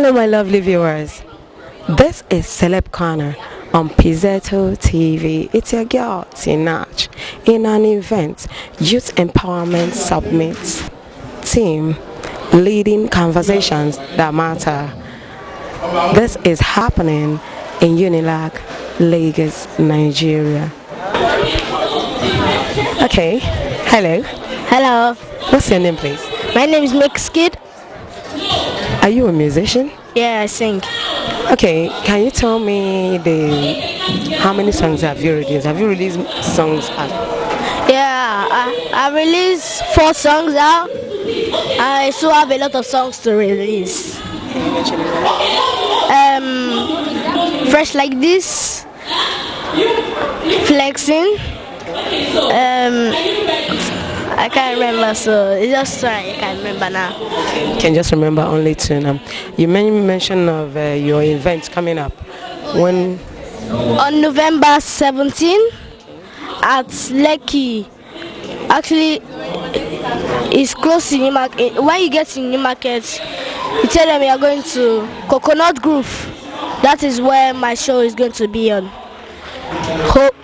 Hello, my lovely viewers. This is Celeb Corner on Pizeeto TV. It's your girl, Tinach, in an event, Youth Empowerment Summit team, leading conversations that matter. This is happening in Unilag, Lagos, Nigeria. Okay, hello. Hello. What's your name, please? My name is Mixkid. Are you a musician? Yeah, I sing. Okay, can you tell me how many songs have you released? Have you released songs? Yeah, I released 4 songs out. I still have a lot of songs to release. Fresh Like This, Flexing. I can't remember, so it's just sorry, I can't remember now. You can just remember only 2 now. You mentioned of your event coming up. When? On November 17 at Lekki. Actually, it's close to New Market. When you get to New Market, you tell them you are going to Coconut Grove. That is where my show is going to be on.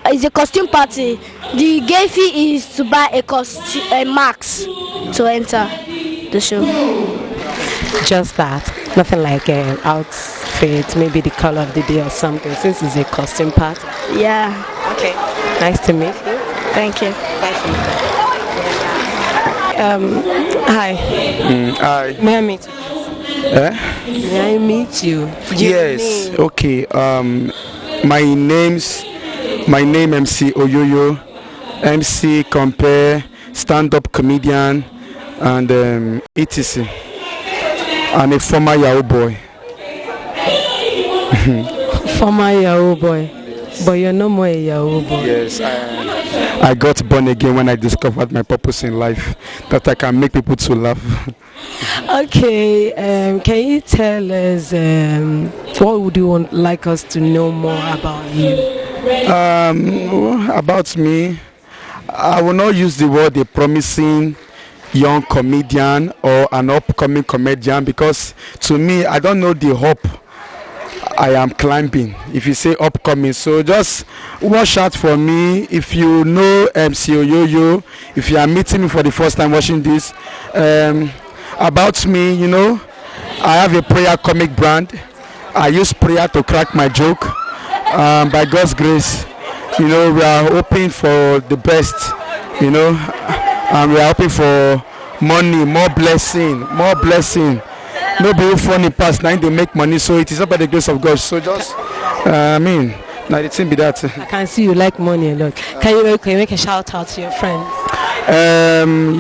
It's a costume party. The gate fee is to buy a max to enter the show. Just that, nothing like an outfit, maybe the color of the day or something, since it's a costume party. Yeah. Okay. Nice to meet you. Thank you. Hi. Hi. May I meet you? May I meet you? Yes. Okay. My name MC Oyoyo, MC Compare, stand-up comedian, and etc. I'm a former Yahoo boy. Former Yahoo boy, but you're no more a Yahoo boy. Yes, I got born again when I discovered my purpose in life, that I can make people to laugh. Okay, can you tell us what would you like us to know more about you? About me, I will not use the word a promising young comedian or an upcoming comedian, because to me, I don't know the hope I am climbing if you say upcoming. So just watch out for me. If you know MC Oyoyo, if you are meeting me for the first time watching this, about me, you know, I have a prayer comic brand. I use prayer to crack my joke. By God's grace, you know, we are hoping for the best, you know, and we are hoping for money, more blessing. Nobody funny past now they make money, so it is not by the grace of God. So just, now the thing be that. I can see you like money a lot. Can you make a shout out to your friends?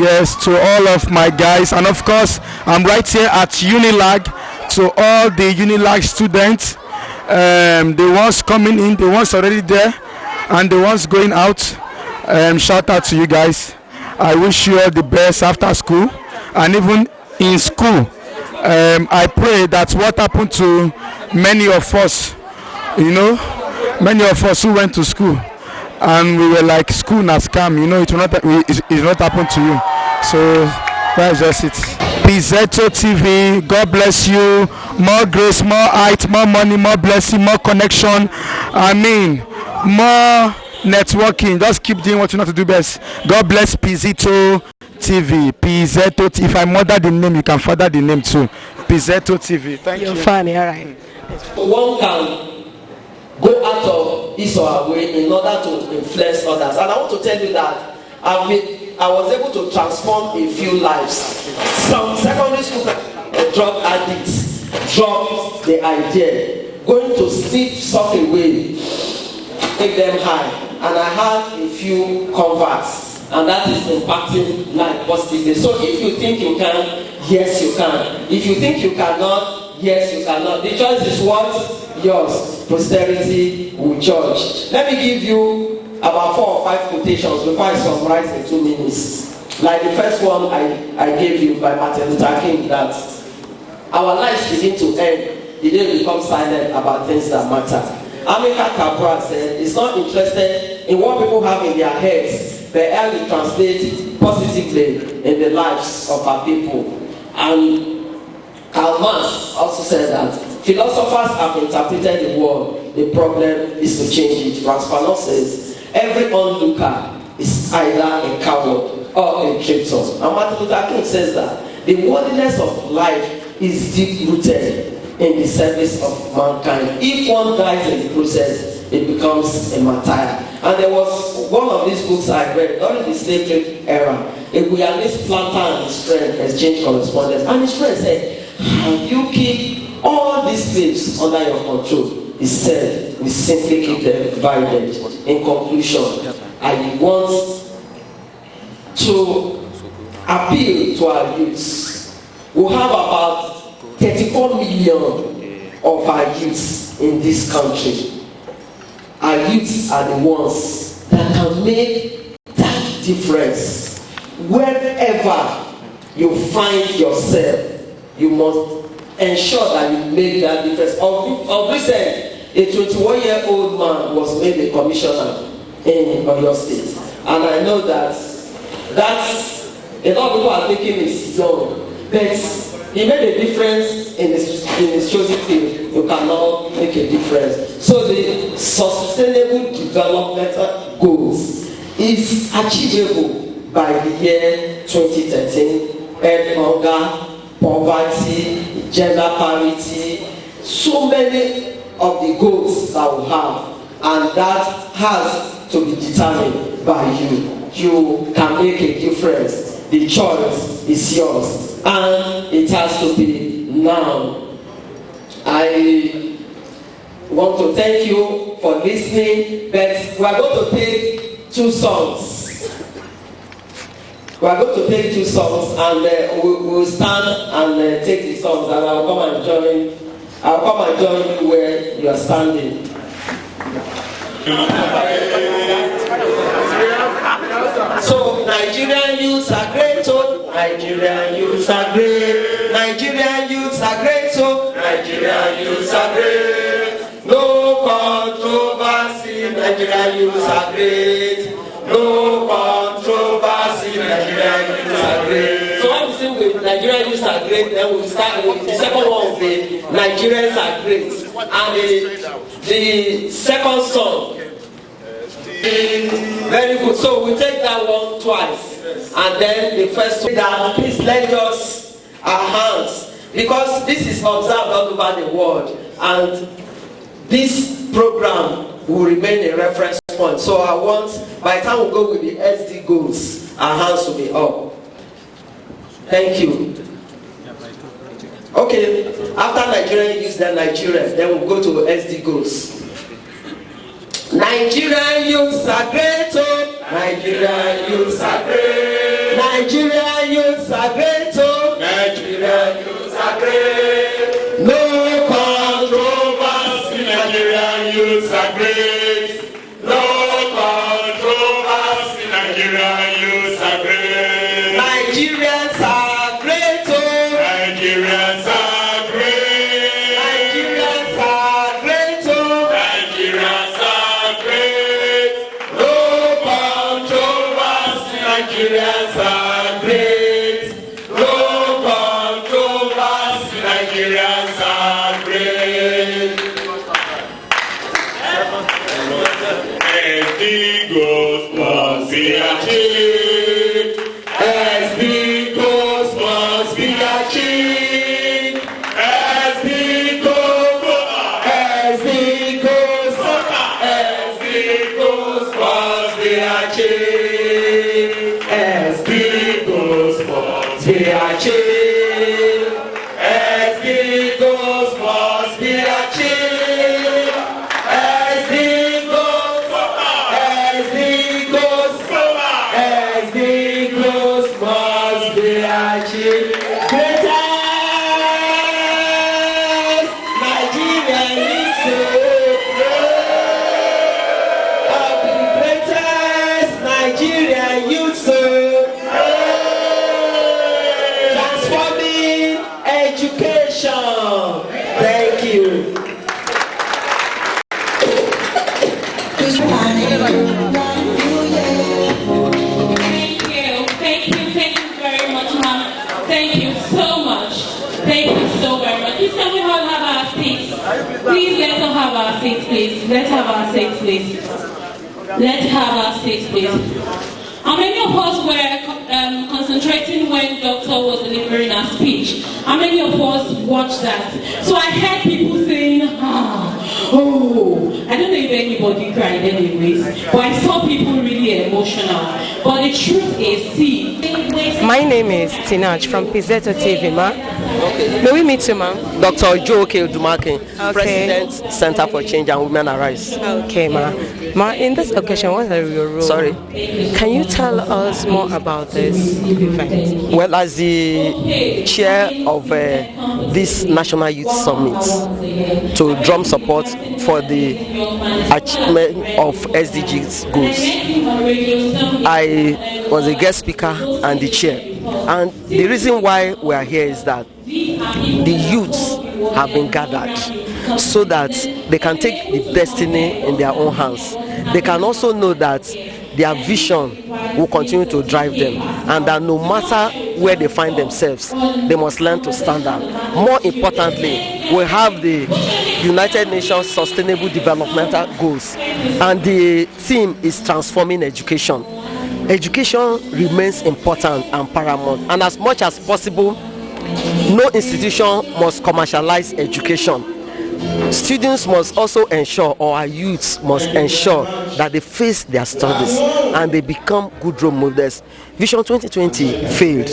Yes, to all of my guys, and of course, I'm right here at Unilag. To all the Unilag students. The ones coming in, the ones already there, and the ones going out. Shout out to you guys. I wish you all the best after school and even in school. I pray that what happened to many of us, you know, many of us who went to school and we were like, school na scam, you know, it will not happen to you. So that's just it. Pizeeto TV, God bless you. More grace, more height, more money, more blessing, more connection. More networking. Just keep doing what you know to do best. God bless Pizeeto TV. Pizeeto. If I mother the name, you can father the name too. Pizeeto TV. Thank you. You're funny, all right. One can go out of his or her way in order to influence others. And I want to tell you that I was able to transform a few lives. Some secondary school drug addicts dropped the idea, going to sleep soft away, take them high. And I had a few converts, and that is impacting life positively. So if you think you can, yes you can. If you think you cannot, yes you cannot. The choice is what? Yours. Posterity will judge. Let me give you about 4 or 5 quotations before I summarize in 2 minutes. Like the first one I gave you by Martin Luther King, that our lives begin to end the day we become silent about things that matter. Amilcar Cabral said, "It's not interested in what people have in their heads, but how we translate positively in the lives of our people." And Karl Marx also said that philosophers have interpreted the world. The problem is to change it. Franz Fanon says every onlooker is either a coward or a traitor. And Martin Luther King says that the worthiness of life is deep rooted in the service of mankind. If one dies in the process, it becomes a martyr. And there was one of these books I read during the slave trade era. A Guyanese planter and his friend exchanged correspondence, and his friend said, "How you keep all these slaves under your control?" He said, "We simply keep them divided." In conclusion, I want to appeal to our youths. We have about 34 million of our youths in this country. Our youths are the ones that can make that difference. Wherever you find yourself, you must ensure that you make that difference. Of recent, a 21-year-old man was made a commissioner in Oyo State, and I know that a lot of people are thinking it's young, but he made a difference in his chosen field. You cannot make a difference. So the sustainable development goals is achievable by the year 2013. End hunger, poverty, gender parity, so many of the goals that we have, and that has to be determined by you. You can make a difference. The choice is yours, and it has to be now. I want to thank you for listening, but we are going to take two songs. We are going to take two songs, and we'll stand and take the songs, and I'll come and join you where you are standing. So Nigerian youths are great, oh Nigerian youths are great. Nigerian youths are great, oh Nigerian youths are great. No controversy, Nigerian youths are great. No controversy, Nigerian youths are great. So when we sing with Nigerian youths are great, then we'll start with the second one of the Nigerians are great. And the second song, very good. So we take that one twice, and then the first one. That please lend us our hands, because this is observed all over the world, and this program will remain a reference point. So I want, by the time we go with the SD goals, our hands will be up. Thank you. Okay, after Nigerian use their Nigerians, then we'll go to SD goals. Nigerian youths are great, oh Nigerian youths are great. Nigerian youths are great, oh Nigerian youths are great. No controversy, Nigerian youths are great. No controversy, Nigerian youths are great. Nigerians are great, oh Nigerians are great. Nigerians are great, oh Nigerians are great. No controversy, Nigerians are great. No controversy, Nigerians are great. SD goals must be achieved. SD goals must be achieved. SD goals, SD goals, SD goals must be achieved. SD goals must be achieved. SD goals Please, let's all have our seats, please. Let's have our seats, please. Let's have our seats, please. How many of us were concentrating when Doctor was delivering her speech? How many of us watched that? So I heard people saying, oh, I don't know if anybody cried anyways, but I saw people really emotional. But the truth is, see. My name is Tinaj from Pizeeto TV, ma. Okay. May we meet you, ma'am? Dr. Joe Dumakin, Okay. President, Center for Change and Women Arise. Okay, ma. Ma, in this occasion, what are your roles? Sorry. Can you tell us more about this event? Well, as the chair of this National Youth Summit to drum support for the achievement of SDGs goals, I was a guest speaker and the chair. And the reason why we are here is that the youths have been gathered so that they can take the destiny in their own hands. They can also know that their vision will continue to drive them, and that no matter where they find themselves, they must learn to stand out. More importantly, we have the United Nations Sustainable Developmental Goals, and the theme is transforming education. Education remains important and paramount, and as much as possible, no institution must commercialize education. Students must also ensure, or our youths must ensure, that they face their studies and they become good role models. Vision 2020 failed.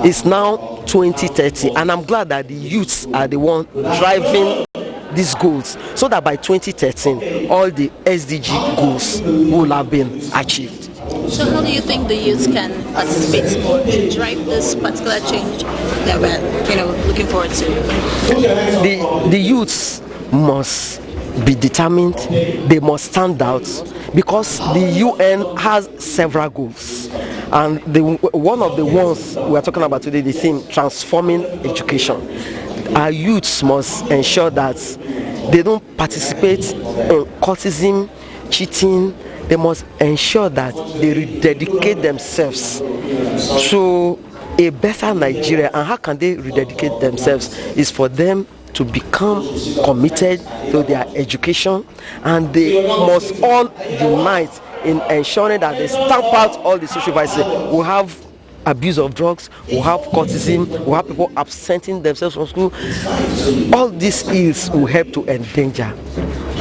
It's now 2030, and I'm glad that the youths are the one driving these goals, so that by 2013 all the SDG goals will have been achieved. So how do you think the youth can participate more to drive this particular change that we're looking forward to? The youths must be determined, they must stand out, because the UN has several goals, and one of the ones we are talking about today, the theme transforming education. Our youths must ensure that they don't participate in cultism, cheating. They must ensure that they rededicate themselves to a better Nigeria. And how can they rededicate themselves? Is for them to become committed to their education, and they must all unite in ensuring that they stamp out all the social vices. We have abuse of drugs, we have cultism, we have people absenting themselves from school. All these ills will help to endanger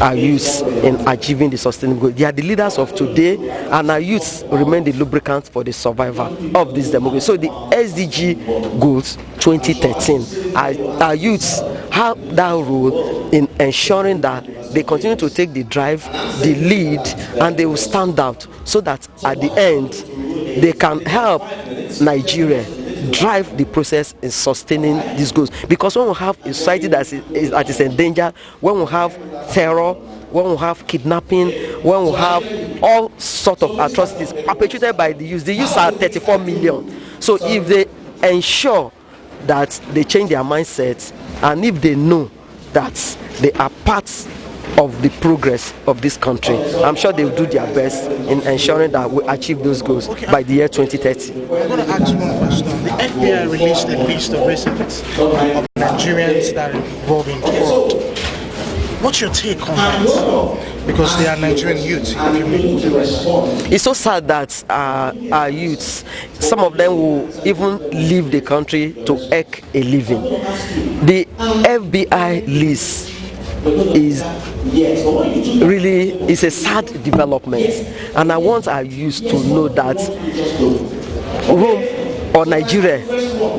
our youths in achieving the sustainable goals. They are the leaders of today, and our youths remain the lubricant for the survival of this democracy. So the SDG goals 2013, our youths have that role in ensuring that they continue to take the drive, the lead, and they will stand out, so that at the end they can help Nigeria drive the process in sustaining these goals. Because when we have a society that is in danger, when we have terror, when we have kidnapping, when we have all sorts of atrocities perpetrated by the youth are 34 million. So if they ensure that they change their mindsets, and if they know that they are parts of the progress of this country, I'm sure they will do their best in ensuring that we achieve those goals by the year 2030. I'm going to ask one question. The FBI released a list of residents of Nigerians that are involved in fraud. What's your take on that? Because they are Nigerian youths. It's so sad that our youths, some of them will even leave the country to eke a living. The FBI list is a sad development, and I want our youth to know that Rome or Nigeria,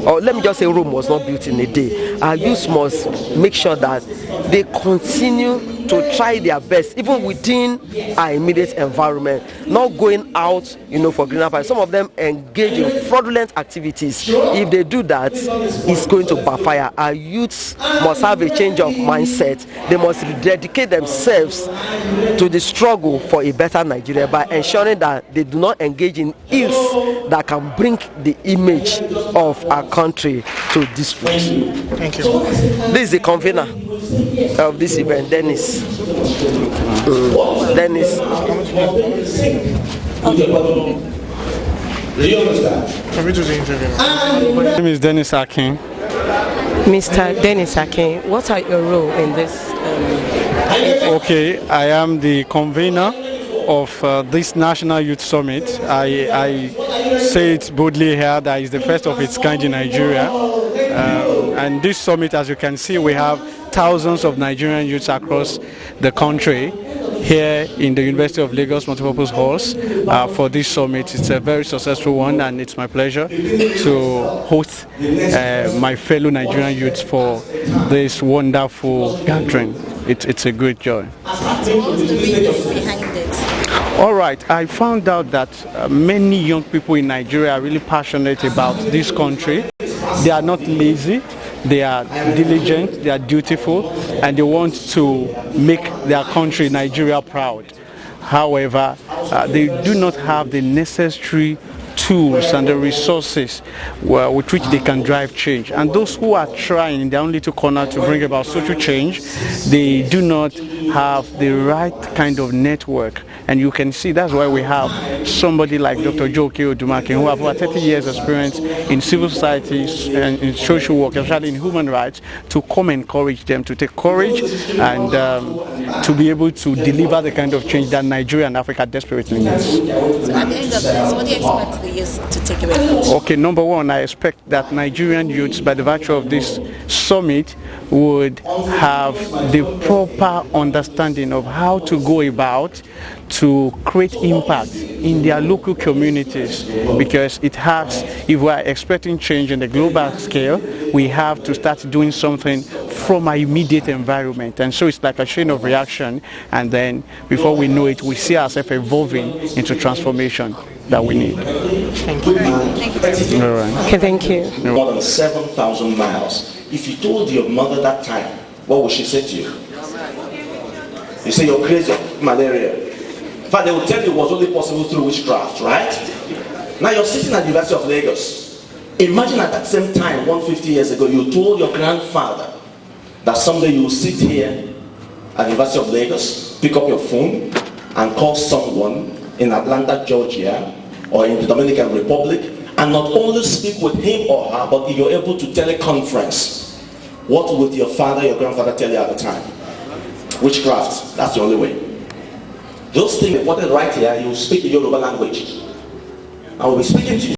or let me just say Rome was not built in a day. Our youth must make sure that they continue to try their best, even within our immediate environment, not going out, for greener pastures. Some of them engage in fraudulent activities. If they do that, it's going to backfire. Our youths must have a change of mindset. They must dedicate themselves to the struggle for a better Nigeria by ensuring that they do not engage in ills that can bring the image of our country to disgrace. Thank you. This is the convener of this event, Dennis. Dennis. Can we do the interview? My name is Dennis Akin. Mr. Dennis Akin, what are your role in this? Okay, I am the convener of this National Youth Summit. I say it boldly here that it's the first of its kind in Nigeria. And this summit, as you can see, we have thousands of Nigerian youths across the country here in the University of Lagos Multipurpose Halls for this summit. It's a very successful one, and it's my pleasure to host my fellow Nigerian youths for this wonderful gathering. It's a great joy. What was the reason behind it? All right, I found out that many young people in Nigeria are really passionate about this country. They are not lazy. They are diligent, they are dutiful, and they want to make their country, Nigeria, proud. However, they do not have the necessary tools and the resources with which they can drive change. And those who are trying in their own little corner to bring about social change, they do not have the right kind of network. And you can see that's why we have somebody like Dr. Joke Odumake, who have over 30 years experience in civil society and in social work, especially in human rights, to come and encourage them to take courage and to be able to deliver the kind of change that Nigeria and Africa desperately needs. So at the end of this, what do you expect the youth to take away from this? Okay, number one, I expect that Nigerian youths, by the virtue of this summit, would have the proper understanding of how to go about to create impact in their local communities, because it has, if we are expecting change in the global scale, we have to start doing something from our immediate environment. And so it's like a chain of reaction, and then before we know it, we see ourselves evolving into transformation that we need. Thank you. Thank you. All right. Okay, thank you. More than 7,000 miles. If you told your mother that time, what would she say to you? You say you're crazy of malaria. In fact, they will tell you it was only possible through witchcraft, right? Now you're sitting at the University of Lagos. Imagine at that same time, 150 years ago, you told your grandfather that someday you will sit here at the University of Lagos, pick up your phone, and call someone in Atlanta, Georgia, or in the Dominican Republic, and not only speak with him or her, but if you're able to teleconference, what would your father, your grandfather tell you at the time? Witchcraft, that's the only way. Those things reported right here, you speak in Yoruba language. I will be speaking to you.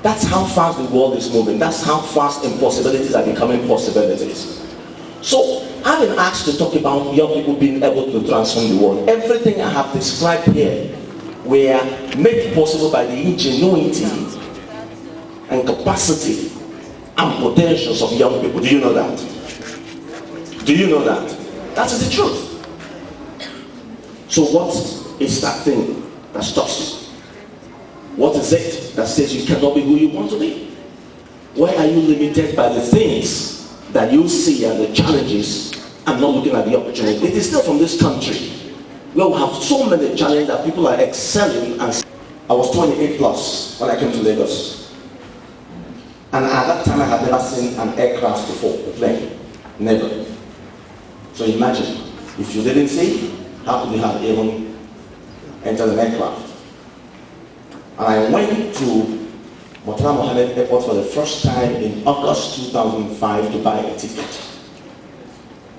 That's how fast the world is moving. That's how fast impossibilities are becoming possibilities. So, I've been asked to talk about young people being able to transform the world. Everything I have described here were made possible by the ingenuity and capacity and potentials of young people. Do you know that? Do you know that? That is the truth. So what is that thing that stops you? What is it that says you cannot be who you want to be? Why are you limited by the things that you see and the challenges and not looking at the opportunity? It is still from this country where we have so many challenges that people are excelling. And I was 28 plus when I came to Lagos. And at that time I had never seen an aircraft before, a plane. Never. So imagine, if you didn't see, how could you have even entered an aircraft? And I went to Murtala Mohammed Airport for the first time in August 2005 to buy a ticket.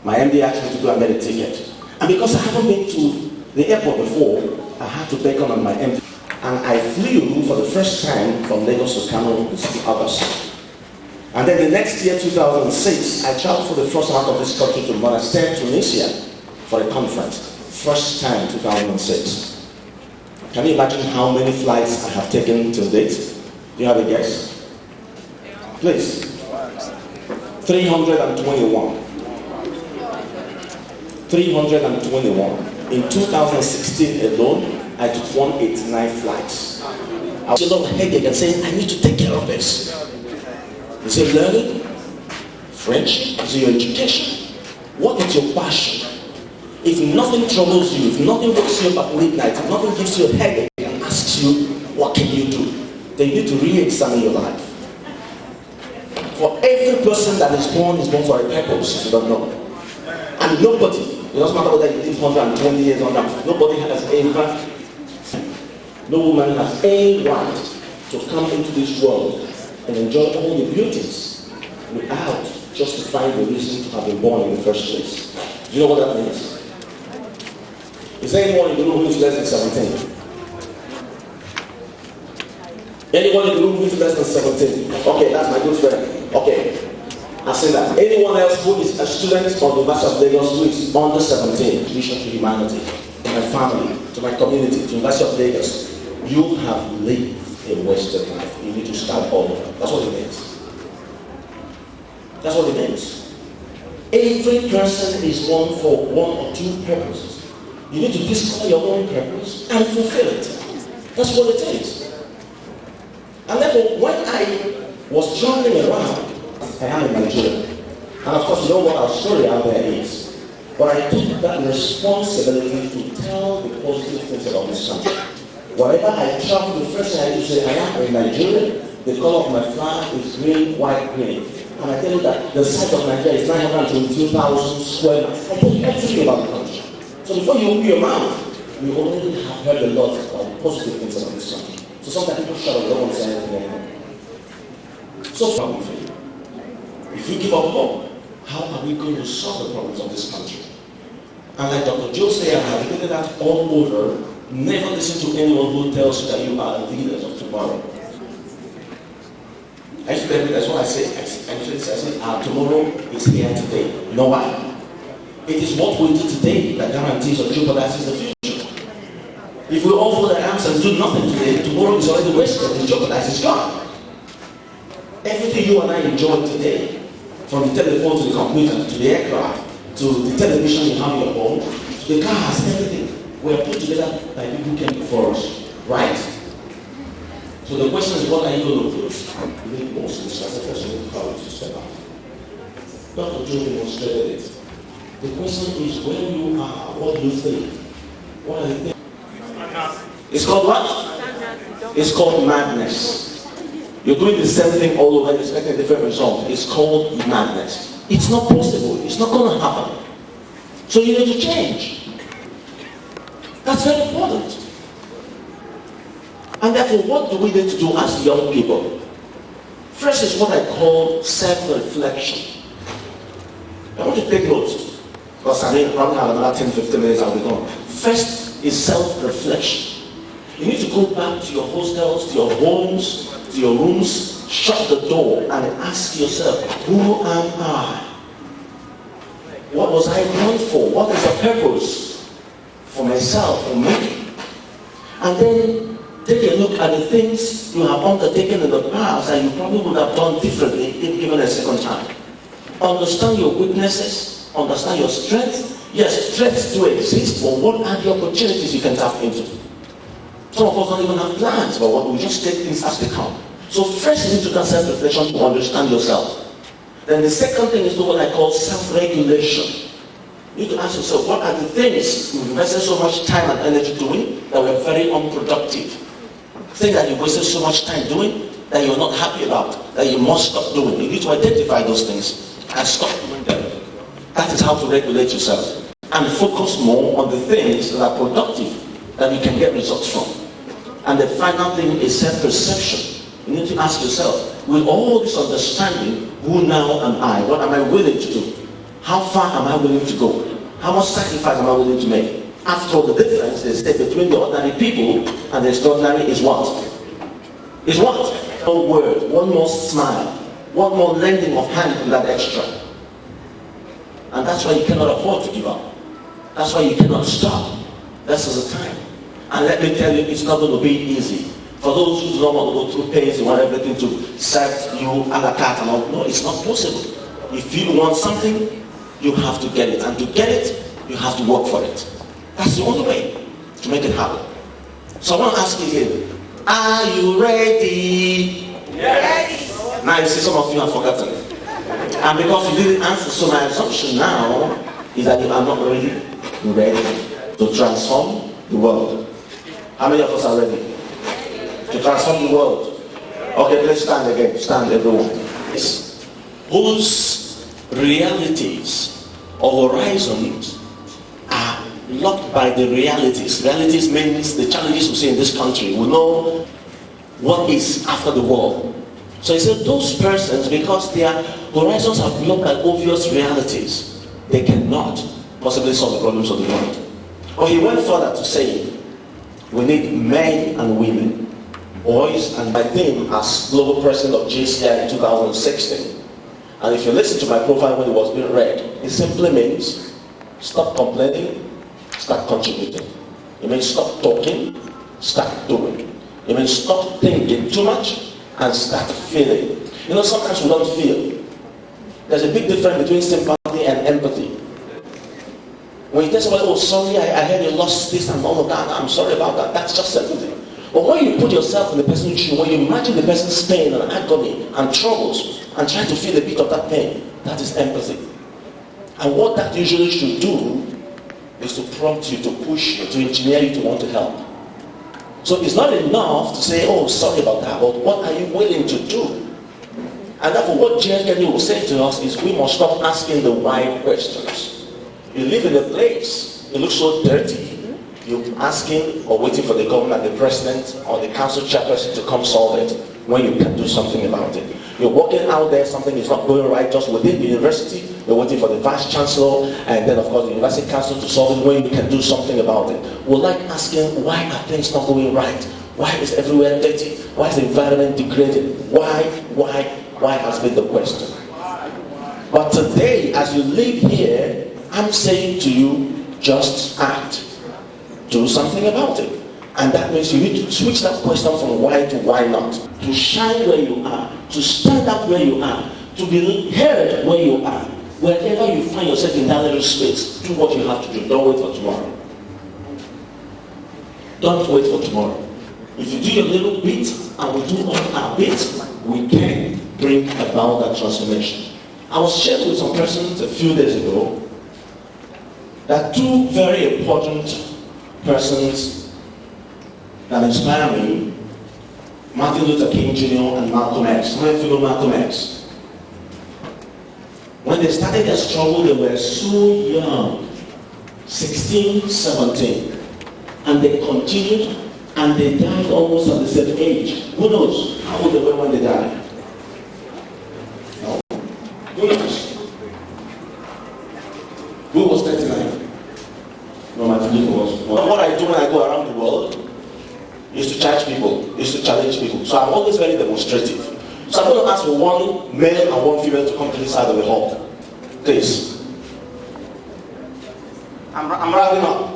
My MD asked me to go and get a ticket. And because I haven't been to the airport before, I had to beckon on my MD. And I flew for the first time from Lagos to Kano this August. And then the next year, 2006, I traveled for the first time out of this country to Monastir, Tunisia for a conference. First time, 2006. Can you imagine how many flights I have taken to date? Do you have a guess? Please. 321. 321. In 2016 alone, I took 189 flights. I was a lot of headache and saying, I need to take care of this. Is it learning? French? Is it your education? What is your passion? If nothing troubles you, if nothing wakes you up at midnight, if nothing gives you a headache and asks you, what can you do? Then you need to re-examine your life. For every person that is born for a purpose, if you don't know. And nobody, it doesn't matter whether you live 120 years or not, nobody has ever, no woman has any right to come into this world and enjoy all the beauties without justifying the reason to have been born in the first place. Do you know what that means? Is there anyone in the room who is less than 17? Anyone in the room who is less than 17? Okay, that's my good friend. Okay. I say that. Anyone else who is a student of the University of Lagos who is under 17, Vision to Humanity, to my family, to my community, to the University of Lagos, you have lived a wasted life. You need to start all over. That's what it means. That's what it means. Every person is born for one or two purposes. You need to discover your own purpose and fulfill it. That's what it is. And therefore, when I was traveling around, I am in Nigeria. And of course, you know what our story out there is. But I took that responsibility to tell the positive things about this country. Wherever I travel, the first thing I do say, I am in Nigeria. The color of my flag is green, white, green. And I tell you that the size of Nigeria is 922,000 square miles. I tell you everything about the country. So before you open your mouth, you already have heard a lot of positive things about this country. So sometimes people shut up, they don't want to say anything anymore. So problem for you. If you give up hope, how are we going to solve the problems of this country? And like Dr. Joe said, I have repeated that all over, never listen to anyone who tells you that you are the leaders of tomorrow. I used to tell you, that's what I say. I say, tomorrow is here today. You know why? It is what we do today that guarantees or jeopardizes the future. If we all fold our arms and do nothing today, tomorrow is already wasted, it's jeopardized, it's gone. Everything you and I enjoy today, from the telephone to the computer, to the aircraft, to the television you have in your home, to the cars, everything, were put together by people who came before us. Right? So the question is, what are you going to do? You need most of this as a person in college to step out. Dr. Joe demonstrated it. The question is, where you are, what do you think? What are you thinking? It's called what? It's called madness. You're doing the same thing all over, expecting a different result. It's called madness. It's not possible. It's not going to happen. So you need to change. That's very important. And therefore, what do we need to do as young people? First is what I call self-reflection. I want you to take notes, because I mean, probably have another 10-15 minutes, I'll be gone. First is self-reflection. You need to go back to your hostels, to your homes, to your rooms, shut the door and ask yourself, who am I? What was I born for? What is the purpose for myself, for me? And then take a look at the things you have undertaken in the past that you probably would have done differently if given a second time. Understand your weaknesses, understand your strengths. Yes, strengths do exist, but what are the opportunities you can tap into? Some of us don't even have plans, but what we just take things as they come. So first you need to do self-reflection to understand yourself. Then the second thing is what I call self-regulation. You need to ask yourself, what are the things you've invested so much time and energy doing that were very unproductive? Things that you wasted so much time doing that you're not happy about, that you must stop doing. You need to identify those things and stop doing them. That is how to regulate yourself. And focus more on the things that are productive, that you can get results from. And the final thing is self-perception. You need to ask yourself, with all this understanding, who now am I? What am I willing to do? How far am I willing to go? How much sacrifice am I willing to make? After all, the difference is that between the ordinary people and the extraordinary is what? Is what? One word, one more smile, one more lending of hand to that extra. And that's why you cannot afford to give up. That's why you cannot stop. This is the time. And let me tell you, it's not going to be easy. For those who do not want to go through pains, they want everything to serve you a la carte and all. No, it's not possible. If you want something, you have to get it. And to get it, you have to work for it. That's the only way to make it happen. So I want to ask you here, are you ready? Yes. Now you see some of you have forgotten. And because you didn't answer, so my assumption now is that you are not ready to transform the world. How many of us are ready to transform the world? Okay, let's stand again. Stand, everyone. Whose realities or horizons are locked by the realities. Realities means the challenges we see in this country. We know what is after the war. So he said those persons, because their horizons are blocked by obvious realities, they cannot possibly solve the problems of the world. But he went further to say, we need men and women, boys, and by him as global president of JCI in 2016. And if you listen to my profile when it was being read, it simply means stop complaining, start contributing. It means stop talking, start doing. It means stop thinking too much and start feeling. You know, sometimes we don't feel. There's a big difference between sympathy and empathy. When you tell somebody, oh, sorry, I heard you lost this and all of that, I'm sorry about that, that's just sympathy. But when you put yourself in the person's shoe, when you imagine the person's pain and agony and troubles and try to feel a bit of that pain, that is empathy. And what that usually should do is to prompt you, to push you, to engineer you to want to help. So it's not enough to say, oh, sorry about that, but what are you willing to do? And therefore what JFK will say to us is we must stop asking the why questions. You live in a place, it looks so dirty, you're asking or waiting for the government, the president, or the council chairperson to come solve it when you can do something about it. You're walking out there, something is not going right just within the university, you're waiting for the vice chancellor, and then of course the university council to solve it when you can do something about it. We're like asking, why are things not going right? Why is everywhere dirty? Why is the environment degraded? Why has been the question. But today, as you live here, I'm saying to you, just act. Do something about it. And that means you need to switch that question from why to why not. To shine where you are, to stand up where you are, to be heard where you are. Wherever you find yourself in that little space, do what you have to do. Don't wait for tomorrow. Don't wait for tomorrow. If you do your little bit, and we do all our bit, we can bring about that transformation. I was shared with some persons a few days ago that two very important persons that inspire me, Martin Luther King Jr. and Malcolm X. How many of you know Malcolm X? When they started their struggle, they were so young, 16, 17, and they continued, and they died almost at the same age. Who knows how old they were when they died? No. Who knows? Who was 39? No, my feeling was. What I do when I go around the world is to charge people, is to challenge people. So I'm always very demonstrative. So I'm going to ask for one male and one female to come to this side of the hall. Please. I'm rounding up.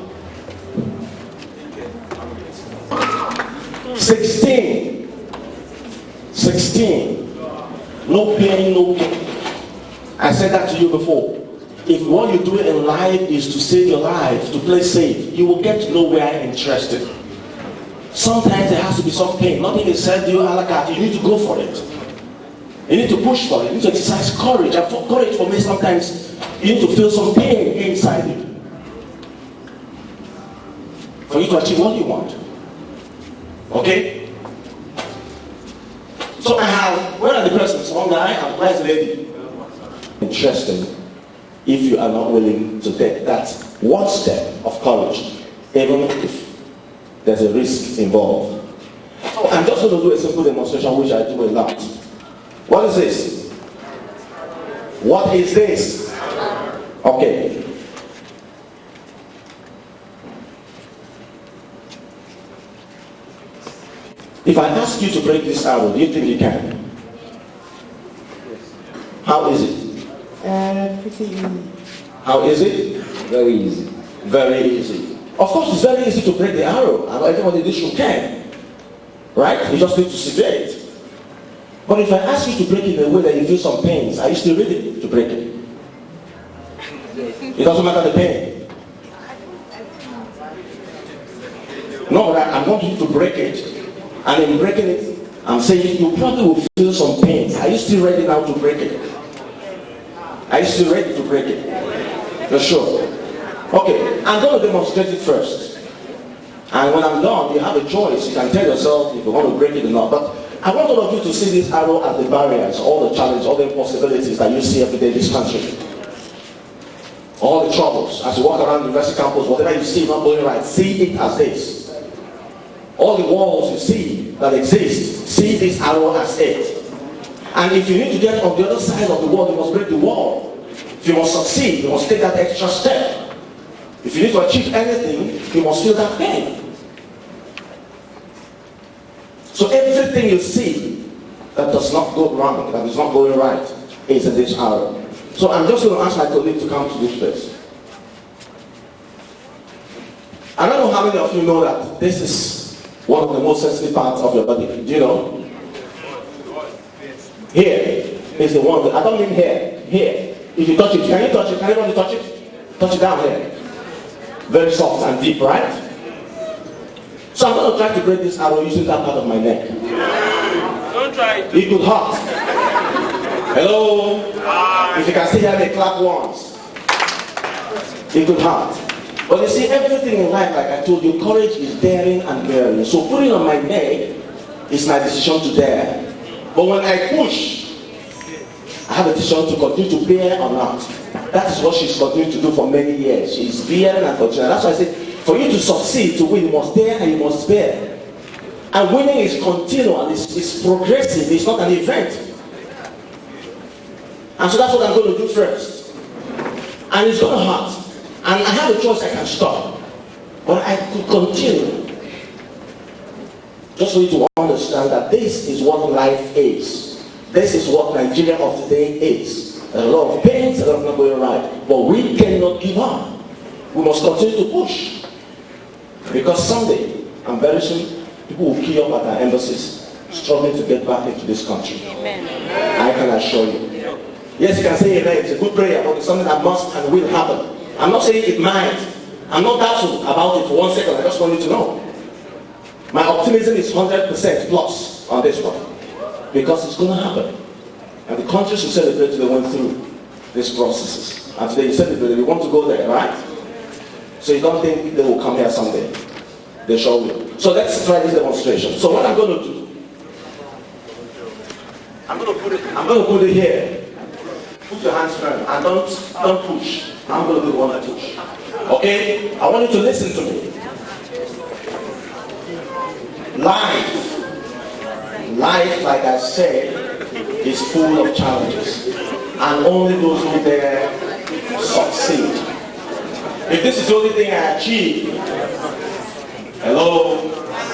16. No pain, no gain. I said that to you before. If what you're doing in life is to save your life, to play safe, you will get nowhere interested. Sometimes there has to be some pain. Nothing is said to you a la carte. You need to go for it. You need to push for it. You need to exercise courage. And for courage for me, sometimes you need to feel some pain inside you for you to achieve what you want. Okay? So I have, where are the persons? One guy and where's the lady? Interesting. If you are not willing to take that one step of courage, even if there's a risk involved. So I'm just going to do a simple demonstration, which I do a lot. What is this? What is this? Okay. If I ask you to break this arrow, do you think you can? How is it? Pretty easy. How is it? Very easy. Very easy. Of course, it's very easy to break the arrow, and everybody in this room can. Right? You just need to severe it. But if I ask you to break it in a way that you feel some pains, are you still ready to break it? It doesn't matter the pain. No, I want you to break it. And in breaking it, I'm saying you probably will feel some pains. Are you still ready now to break it? Are you still ready to break it? You're sure? Okay, I'm going to demonstrate it first. And when I'm done, you have a choice. You can tell yourself if you want to break it or not. But I want all of you to see this arrow as the barriers, all the challenges, all the impossibilities that you see every day in this country. All the troubles. As you walk around the university campus, whatever you see not going right, see it as this. All the walls you see that exist, see this arrow as it. And if you need to get on the other side of the wall, you must break the wall. If you must succeed, you must take that extra step. If you need to achieve anything, you must feel that pain. So everything you see that does not go wrong, that is not going right, is in this hour. So I'm just going to ask my colleague to come to this place. I don't know how many of you know that this is one of the most sensitive parts of your body. Do you know? Here is the one that, I don't mean here, here. If you touch it, can you touch it? Can anybody touch it? Touch it down here. Very soft and deep, right? So I'm going to try to break this arrow using that part of my neck. Don't try it. It could hurt. Hello? If you can still hear me, clap once. It could hurt. But you see, everything in life, like I told you, courage is daring and bearing. So putting on my neck is my decision to dare. But when I push, I have a decision to continue to bear or not. That is what she's continued to do for many years. She's bearing and continuing. That's why I said, for you to succeed, to win, you must dare and you must bear. And winning is continual, it's progressive, it's not an event. And so that's what I'm going to do first. And it's going to hurt. And I have a choice, I can stop. But I could continue. Just for you to understand that this is what life is. This is what Nigeria of today is. A lot of pains, a lot of not going right. But we cannot give up. We must continue to push. Because someday, and very soon, people will queue up at our embassies, struggling to get back into this country. Amen. I can assure you. Yes, you can say amen. It's a good prayer, but it's something that must and will happen. I'm not saying it might. I'm not doubtful about it for 1 second. I just want you to know. My optimism is 100% plus on this one. Because it's going to happen. And the countries who celebrated, they went through these processes. And today you celebrate, we want to go there, right? So you don't think they will come here someday. They sure will. So let's try this demonstration. So what I'm going to do, I'm going to put it here. Put your hands firm and don't push. I'm going to do one push. Okay? I want you to listen to me. Life, like I said, is full of challenges. And only those who dare succeed. If this is the only thing I achieve, hello?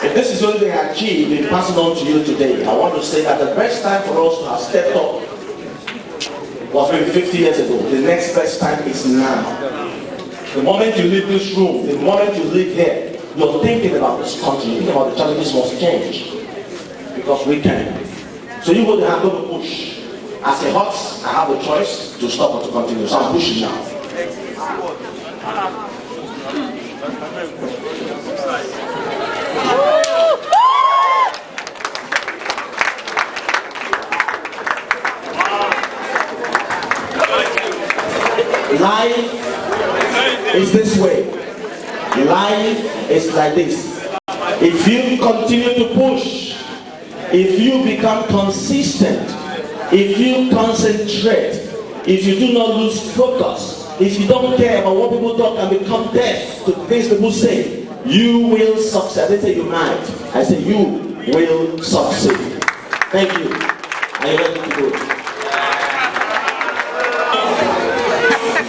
If this is the only thing I achieve in passing on to you today, I want to say that the best time for us to have stepped up was maybe 50 years ago. The next best time is now. The moment you leave this room, the moment you leave here, you're thinking about this country, thinking about the challenges must change. Because we can. So you go to have to push. As a horse, I have a choice to stop or to continue. So I'm pushing now. Life is this way. Life is like this. If you continue to push, if you become consistent, if you concentrate, if you do not lose focus, if you don't care about what people talk and become deaf to things people say, you will succeed. I didn't say you might. I said you will succeed. Thank you. Are you ready to go?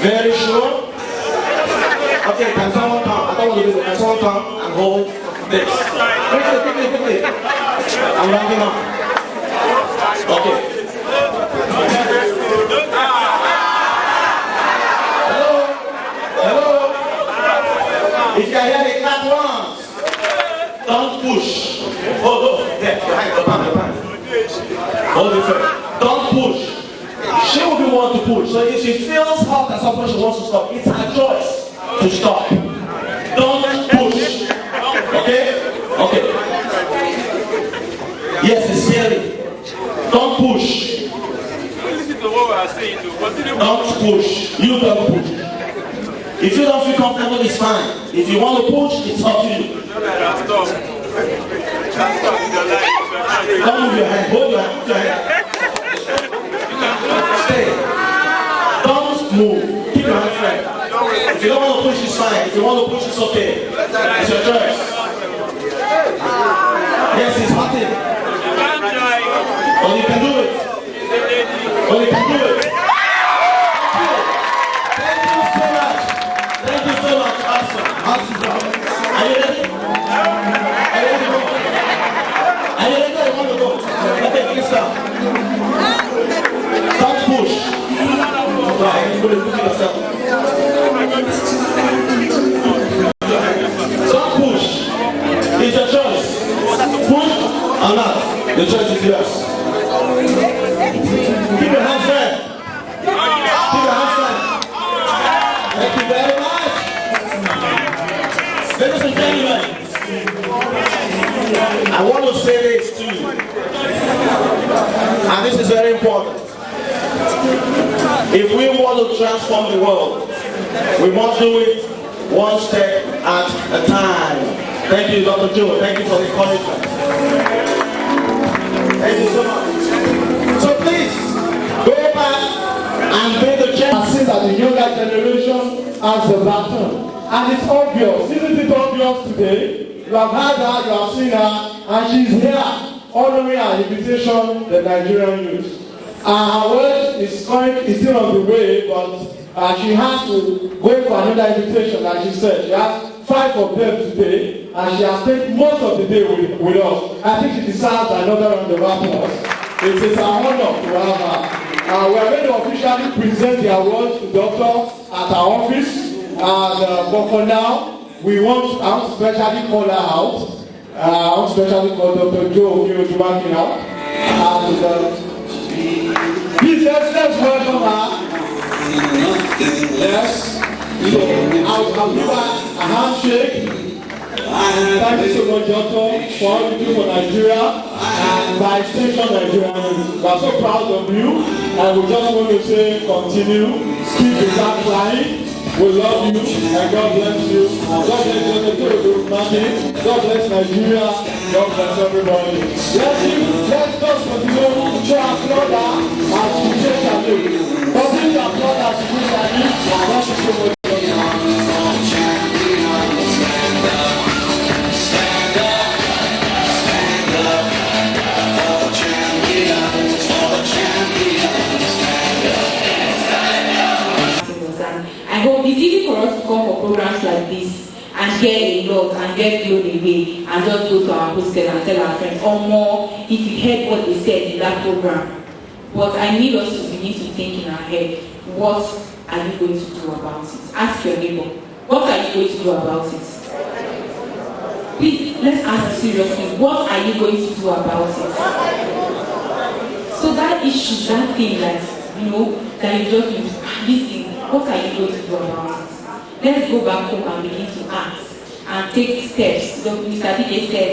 Very sure? Okay, can someone come? I don't want to do it. Can someone come and hold this? Quickly. I'm wrapping up. Okay. Hello? If you can hear me, clap once. Don't push. Hold on. There, behind your hand. Hold it first. Don't push. She will be one to push. So if she feels hot at some point she wants to stop, it's her choice to stop. Don't push. Okay? Okay. Yes, it's scary. Don't push. Don't push. You don't push. If you don't feel comfortable, it's fine. If you want to push, it's up to you. Don't move your hand. Hold your hand. Put your hand. Stay. Don't move. Keep your hand straight. If you don't want to push, it's fine. If you want to push, it's okay. It's your choice. Yes, it's hurting. But you can do it. But you can do it. Thank you so much. Thank you so much, Pastor. Are you ready? Are you ready to go? Are you ready to want to go? Okay, please stop. Don't push. Right, you're going to push yourself. Don't push. It's your choice. Push or not. The choice is yours. Keep your hands there. Keep your hands there. Thank you very much. Ladies and gentlemen, I want to say this to you, and this is very important. If we want to transform the world, we must do it one step at a time. Thank you, Dr. Joe. Thank you for the encouragement. Thank you so much. So please, go back and bring the change. I see that the younger generation has the baton. And it's obvious. Isn't it obvious today? You have heard her, you have seen her, and she's here honoring her invitation, the Nigerian youth. Her word is still on the way, but she has to go for another invitation, like she said. She has 5 of them today, and she has spent most of the day with us. I think she deserves another round of applause. It is an honor to have her. We are going to officially present the awards to Doctor at our office. But for now, I want to specially call her out. I want to specially call Dr. Joe Okiyojumakin out. And please let's welcome her. Yes. So I'll give her a handshake. Thank you so much, Doctor, for all you do for Nigeria and by extension Nigeria. We are so proud of you, and we just want to say continue, keep the flag flying. We love you, and God bless you. God bless you, God bless Nigeria, God bless everybody. Let's just continue to show applaud her as she shakes her leg. Continue to applaud her as she shakes her leg. Thank you so much. I hope it's easy for us to come for programs like this and get a lot and get blown away and just go to our hostel and tell our friends or more if you heard what they said in that program. But I need us to begin to think in our head, what are you going to do about it? Ask your neighbor, what are you going to do about it? Please, let's ask seriously, what are you going to do about it? So that issue, that thing that, that you just use, this thing, what are you going to do about it? Let's go back home and begin to act and take steps. Mr. DJ said,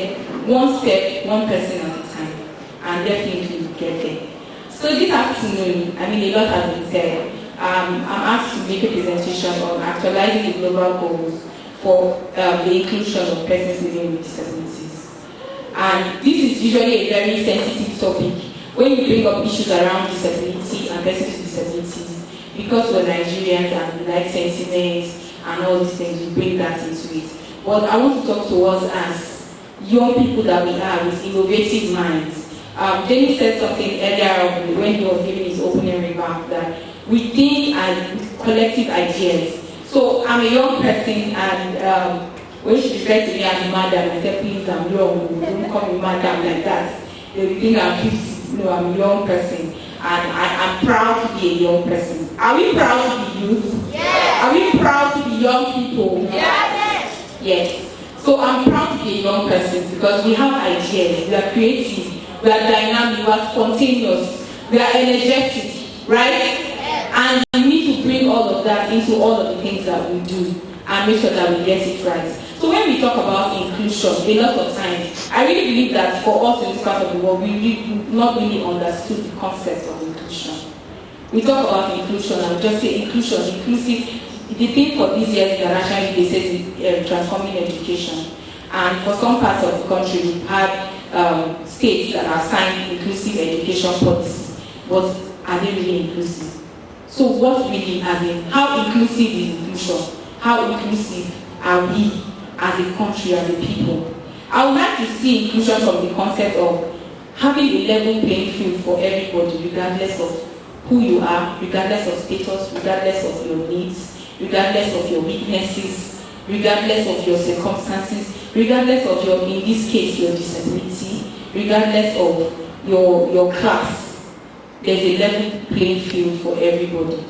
one step, one person at a time, and definitely we'll get there. So this afternoon, a lot has been said. I'm asked to make a presentation on actualizing the global goals for the inclusion of persons living with disabilities. And this is usually a very sensitive topic when you bring up issues around disability and persons with disabilities. Because we're Nigerians and we like sentiments and all these things, we bring that into it. But I want to talk to us as young people that we are with innovative minds. Jenny said something earlier when he was giving his opening remark that we think and collective ideas. So I'm a young person, and when she refers to me as madam, I said, please, I'm young, don't call me madam like that. They will think I'm 50, I'm a young person. And I'm proud to be a young person. Are we proud to be youth? Yes. Are we proud to be young people? Yes. Yes. So I'm proud to be a young person because we have ideas, we are creative, we are dynamic, we are spontaneous, we are energetic, right? Yes. And we need to bring all of that into all of the things that we do and make sure that we get it right. So when we talk about inclusion, a lot of times, I really believe that for us in this part of the world, we not really understood the concept of inclusion. We talk about inclusion, and just say inclusion, inclusive. The thing for these years internationally, they say is transforming education. And for some parts of the country, we've had states that have signed inclusive education policies. But are they really inclusive? So what really, how inclusive is inclusion? How inclusive are we as a country, as a people? I would like to see inclusion from the concept of having a level playing field for everybody, regardless of who you are, regardless of status, regardless of your needs, regardless of your weaknesses, regardless of your circumstances, regardless of your, in this case, your disability, regardless of your class. There's a level playing field for everybody.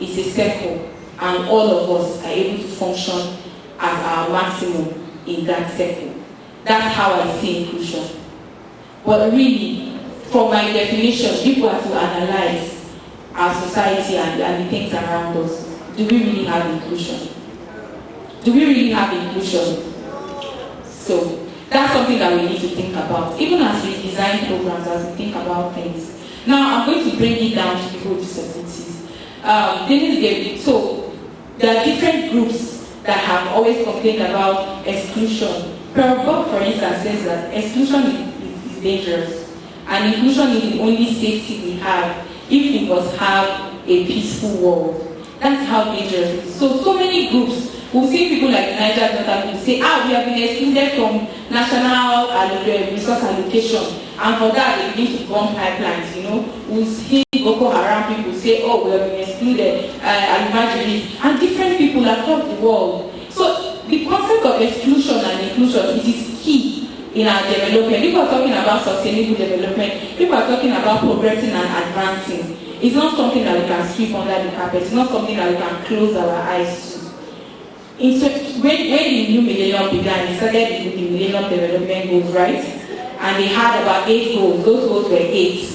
It's a circle, and all of us are able to function at our maximum in that circle. That's how I see inclusion. But really, from my definition, if we are to analyze our society and the things around us, do we really have inclusion? Do we really have inclusion? So that's something that we need to think about, even as we design programs, as we think about things. Now I'm going to bring it down to people with disabilities. Dennis gave it. So there are different groups that have always complained about exclusion. Bob, for instance, says that exclusion is dangerous, and inclusion is the only safety we have if we must have a peaceful world. That's how dangerous it is. So many groups, we'll see people like Niger Delta who say, we have been excluded from national resource allocation, and for that they begin to bomb pipelines, We'll see Boko Haram people say, we have been excluded, and different people across the world. So the concept of exclusion and inclusion, it is key in our development. People are talking about sustainable development, people are talking about progressing and advancing. It's not something that we can sweep under the carpet. It's not something that we can close our eyes to. When the new millennium began, they started with the Millennium Development Goals, right? And they had about 8 goals. Those goals were 8.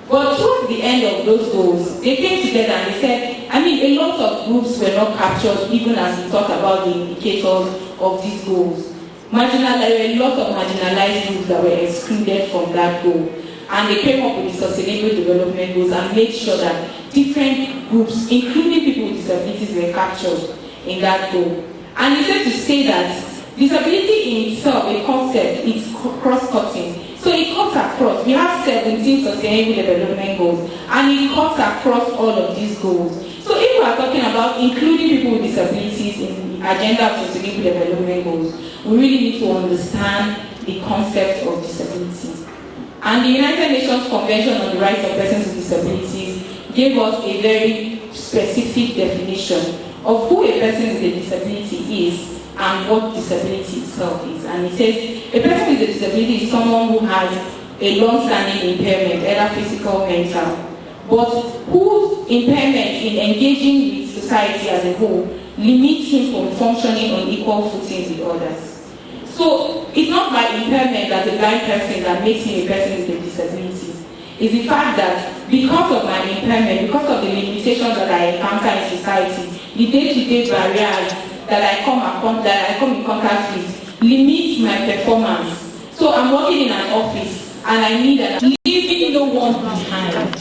But towards the end of those goals, they came together and they said, a lot of groups were not captured, even as we talk about the indicators of these goals. There were a lot of marginalized groups that were excluded from that goal. And they came up with the Sustainable Development Goals and made sure that different groups, including people with disabilities, were captured in that goal. And it's said to say that disability in itself, a concept, is cross-cutting. So it cuts across. We have 17 Sustainable Development Goals, and it cuts across all of these goals. So if we are talking about including people with disabilities in the agenda of Sustainable Development Goals, we really need to understand the concept of disabilities. And the United Nations Convention on the Rights of Persons with Disabilities gave us a very specific definition of who a person with a disability is and what disability itself is. And it says a person with a disability is someone who has a long-standing impairment, either physical or mental, but whose impairment in engaging with society as a whole limits him from functioning on equal footing with others. So it's not my impairment as a blind person that makes me a person with a disability. It's the fact that because of my impairment, because of the limitations that I encounter in society, the day-to-day barriers that I come in contact with limits my performance. So I'm working in an office and I need leaving no one behind.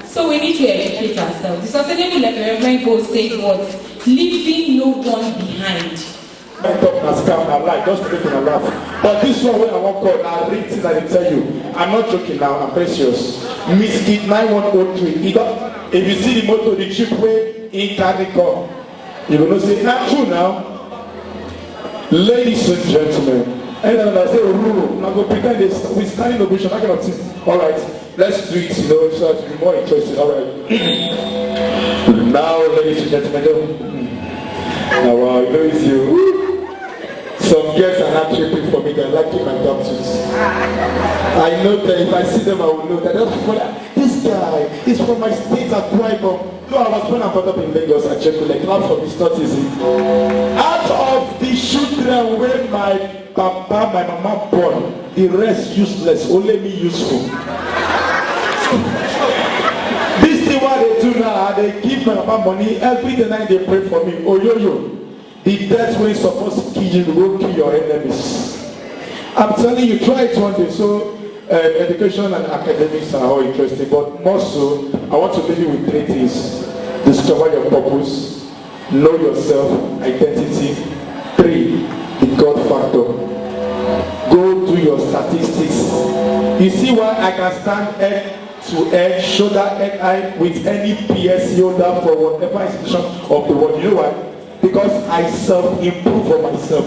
So we need to educate ourselves. The Sustainable Development Goals say what? Leaving no one behind. I talk and scam and lie, just making a laugh. But this one, when I want to call, I read things I tell you. I'm not joking now, I'm very serious. Miss Kid 9103. If you see the motor, the cheap way in Carnicom, you're going to say, not true now. Ladies and gentlemen, and then I say, I'm going to pretend we're standing ovation, that kind of thing. All right, let's do it, so to be more interesting. All right. Now, ladies and gentlemen, now, it's you. Some girls are not tripping for me, they're liking my doctors. I know that if I see them, I will know that. This guy is from my state at Brighton. No, I was born and brought up in Lagos. I checked like class for this, not easy. Out of the children where my papa, my mama born, the rest useless, only me useful. This is what they do now. They give my mama money every night. They pray for me. Oh yo. The death way is supposed to kill you, will kill your enemies. I'm telling you, try it one day. So, education and academics are all interesting, but more so, I want to leave you with 3 things. Discover your purpose, know yourself, identity. 3, the God factor. Go do your statistics. You see why I can stand head to head, shoulder head high with any PSC holder for whatever institution of the world. You know why? Because I self-improve for myself.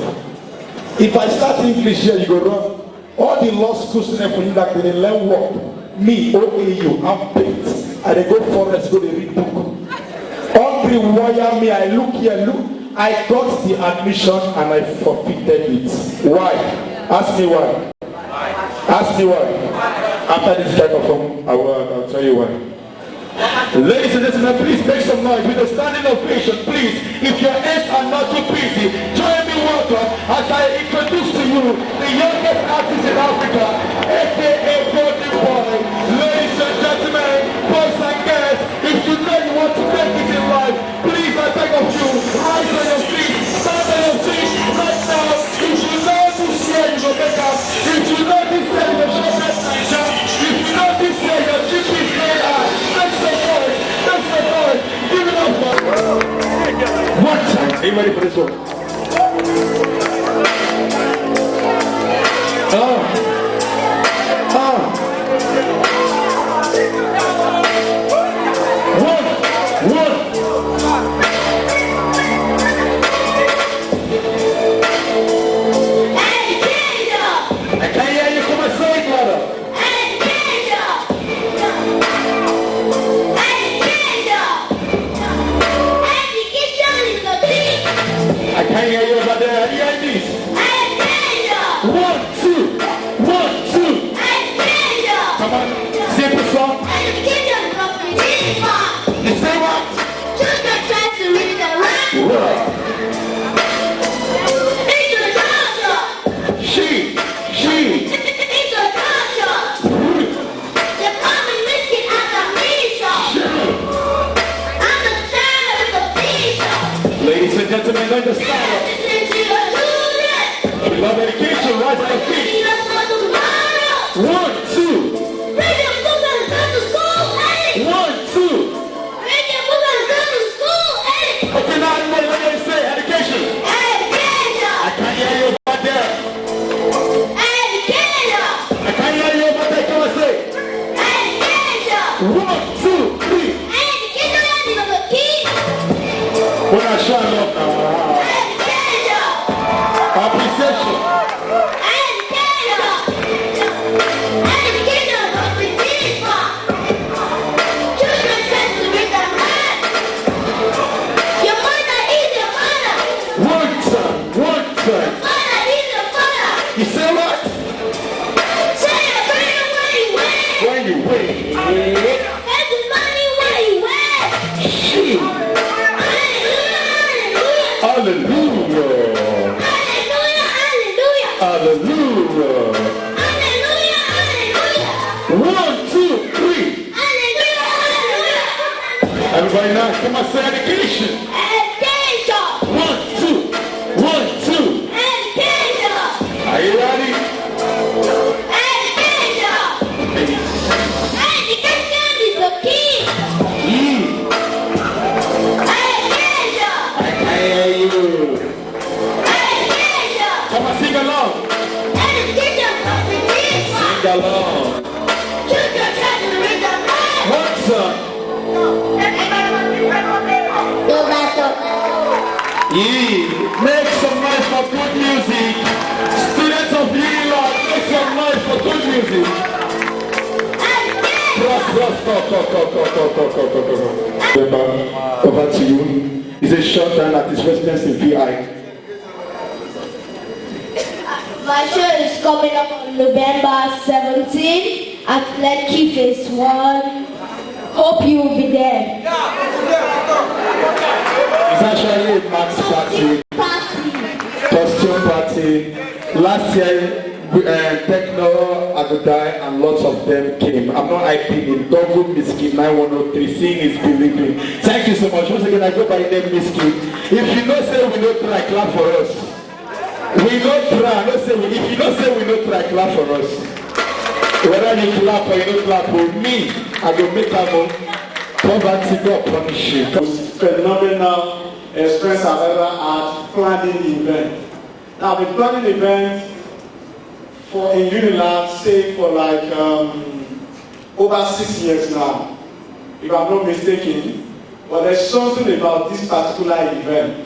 If I start English here, you go wrong. All the law school students for you that they learn work. Me, OAU, I'm picked. I dey go forest go dey read book. Hungry wire me, I look here, look. I got the admission and I forfeited it. Why? Ask me why. Ask me why. After this kind of form, I'll tell you why. Ladies and gentlemen, please make some noise with a standing ovation, please. If your hands are not too busy, join me welcome as I introduce to you the youngest artist in Africa, aka Golden Boy. Ladies and gentlemen, boys and girls, if you know you want to make it in life, please I beg of you, rise on your feet, stand on your feet right now. If you know this year you will make up, if you know this year you will show best Nigeria, if you know this year your GP is very high, make some noise, give it up for one time. Are you ready for this one? I can't hear you. Come and say it louder. I can't hear you over there. Hear this. 1, 2, 1, 2. Come on, sing the song. You say what? Children try to read and write. Right. It's a culture. She. It's a culture. They call me Mickey as a Misha. I'm the child of the Misha. Ladies and gentlemen, understand. Listen to your children. We love education, right? I think. Need us for tomorrow. 1, 2. Bring your books and come to school, hey. 1, 2. Bring your books and come to school, hey. Okay, now everybody, let me say education. Education. I can't hear you over there. Education. I can't hear you over there. Come and say. Education. 1, 2, 3. Education is the key. When I shine up now. Education. Appreciation. You say what? Say it When you wait. Everybody where you at? She. Hallelujah. Hallelujah. 1, 2, 3. Everybody now, come on, say education. 1, 2. 1, 2. Are you ready? Education is the key. I can hear you. Come on, sing along. Sing along. What's up? Make some noise for good music. Students of Unilag, make some noise for good music. Over to you. It's a short time at his residence in VI. My show is coming up on November 17 at Lekki Phase 1. Hope you will be there. It's actually a max party. Costume party. Last year, Techno, Agudai, and lots of them came. I'm not hyping him. Double Miski 9103. Seeing is believing. Thank you so much. Once again, I go by the name Miski. If you don't say we don't try, clap for us. We don't try. If you don't say we don't try, clap for us. Whether you clap or you don't clap for me, I will make a move. Poverty God punish you. Phenomenal experience I've ever had planning the event. Now I've been planning events in Unilag, say for like over 6 years now, if I'm not mistaken. But there's something about this particular event.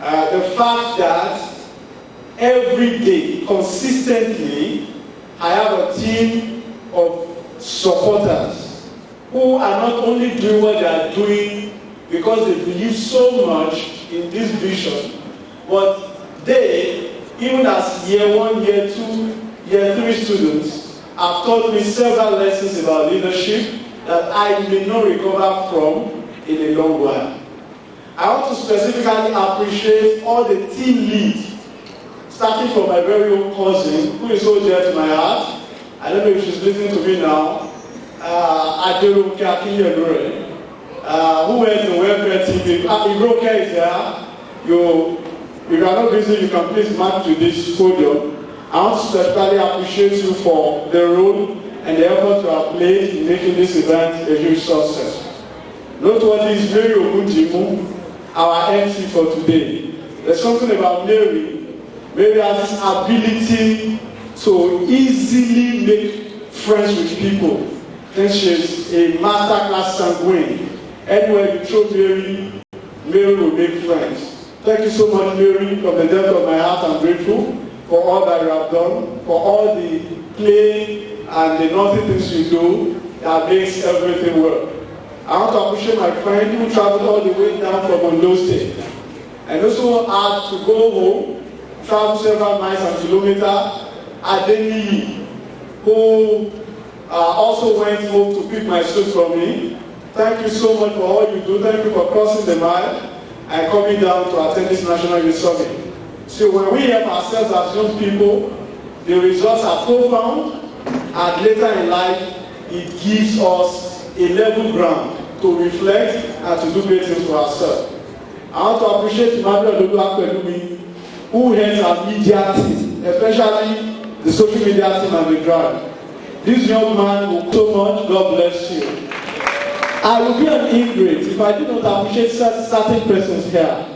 The fact that every day, consistently, I have a team of supporters who are not only doing what they are doing because they believe so much in this vision, but they, even as year 1, year 2, year 3 students, have taught me several lessons about leadership that I may not recover from in a long while. I want to specifically appreciate all the team leads, starting from my very own cousin, who is so dear to my heart. I don't know if she's listening to me now. Adelunke Akinyelure, who heads the welfare team. If Ibroke is there, if you are not busy, you can please march to this podium. I want to specifically appreciate you for the role and the effort you have played in making this event a huge success. Noteworthy is Mary Ogunjimu, our MC for today. There's something about Mary. Mary has this ability to easily make friends with people. And she's a masterclass sanguine. Anywhere you throw Mary, Mary will make friends. Thank you so much, Mary. From the depth of my heart, I'm grateful for all that you have done, for all the play and the naughty things you do that makes everything work. I want to appreciate my friend who traveled all the way down from Ondo State and also had to go home, travel several miles and kilometers. Adeniyi, who also went home to pick my suit from me. Thank you so much for all you do. Thank you for crossing the mile and coming down to attend this National Youth Summit. So when we help ourselves as young people, the results are profound, and later in life, it gives us a level ground to reflect and to do great things for ourselves. I want to appreciate Emmanuel Oluwapelumi, who heads our media team, especially the social media team and the drive. This young man will so much. God bless you. I will be an ingrate if I do not appreciate certain persons here.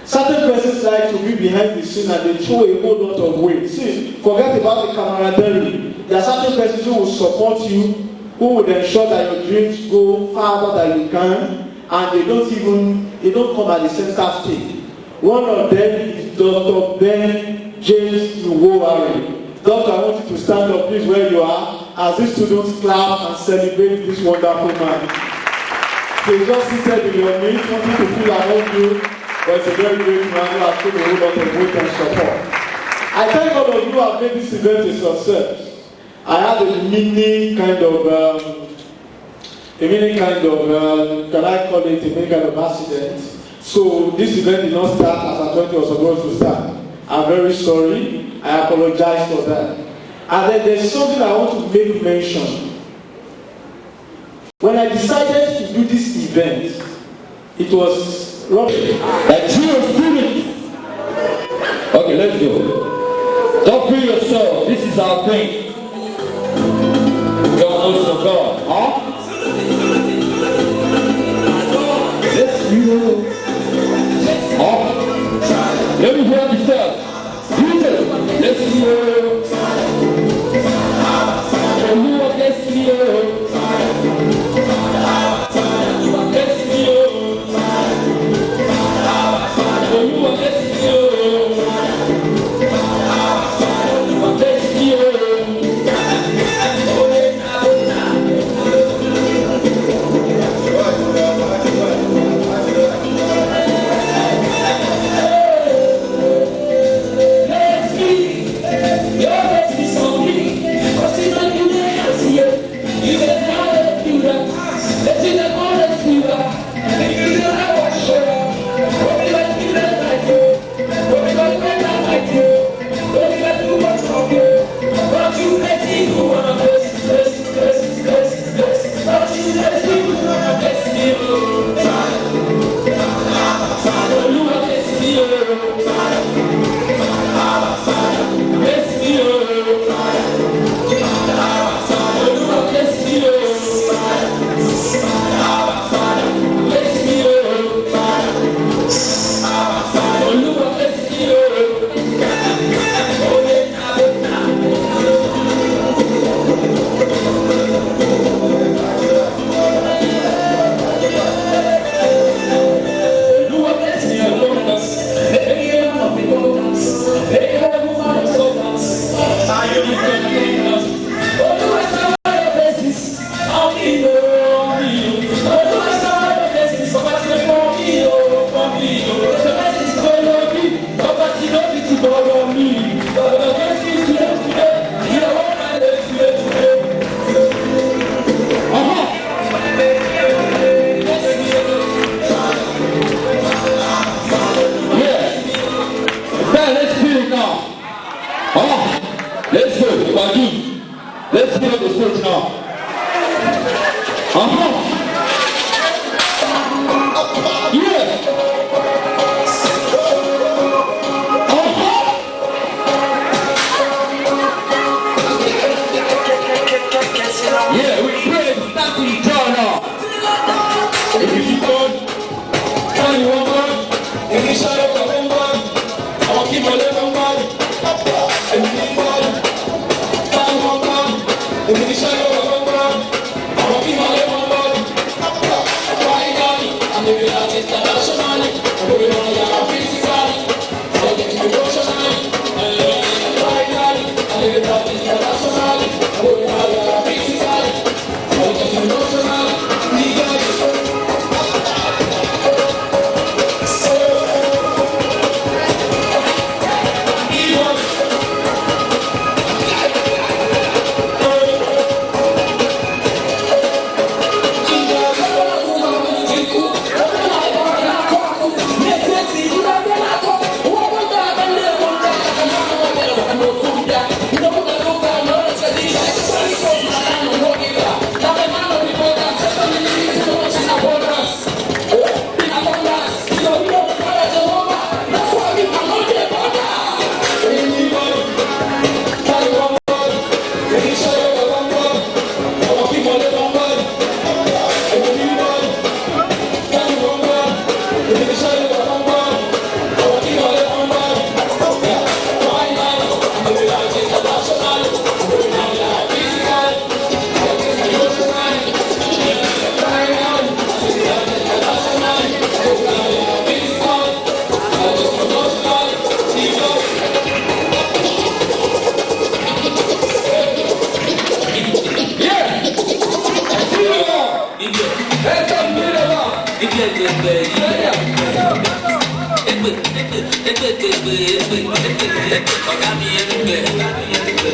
Certain persons like to be behind the scene and they throw a whole lot of weight. See, forget about the camaraderie. There are certain persons who will support you, who will ensure that your dreams go farther than you can, and they don't come at the center stage. One of them is Dr. Ben James Uwowari. Doctor, I want you to stand up, please, where you are, as these students clap and celebrate this wonderful man. They just seated in your midst, wanting to feel around you. But it's a very great man who has shown a whole lot of weight and support. I thank all of you who have made this event a success. I had a mini kind of, can I call it a mini kind of accident? So this event did not start as I thought it was supposed to start. I'm very sorry. I apologize for that. And then there's something I want to make mention. When I decided to do this event, it was like true spirit. Okay, let's go. Don't feel yourself. This is our thing. God knows your God. Huh? Let's go. Huh? Let me hear the stuff. Let's go. Let's go. Let's get on the stage now. Yeah. Yeah, we pray to start to turn now. If you keep on, turn you one man. If you shut up the one man, I'll keep my left one man. If you keep on, turn one man. If you shut up the one man, I'll keep my left one man. Right now, I'm living out internationally. I'm living on your physically. I'm getting emotionally. Right now, I'm living out internationally. I'm living on your physically. I'm getting emotionally.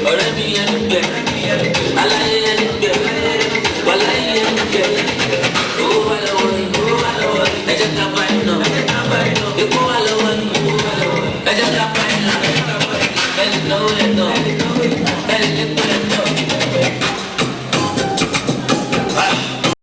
Ọ̀rẹ́ mi ẹnu gbẹ, aláyé ẹnu gbẹ, wàláyé ẹnu gbẹ.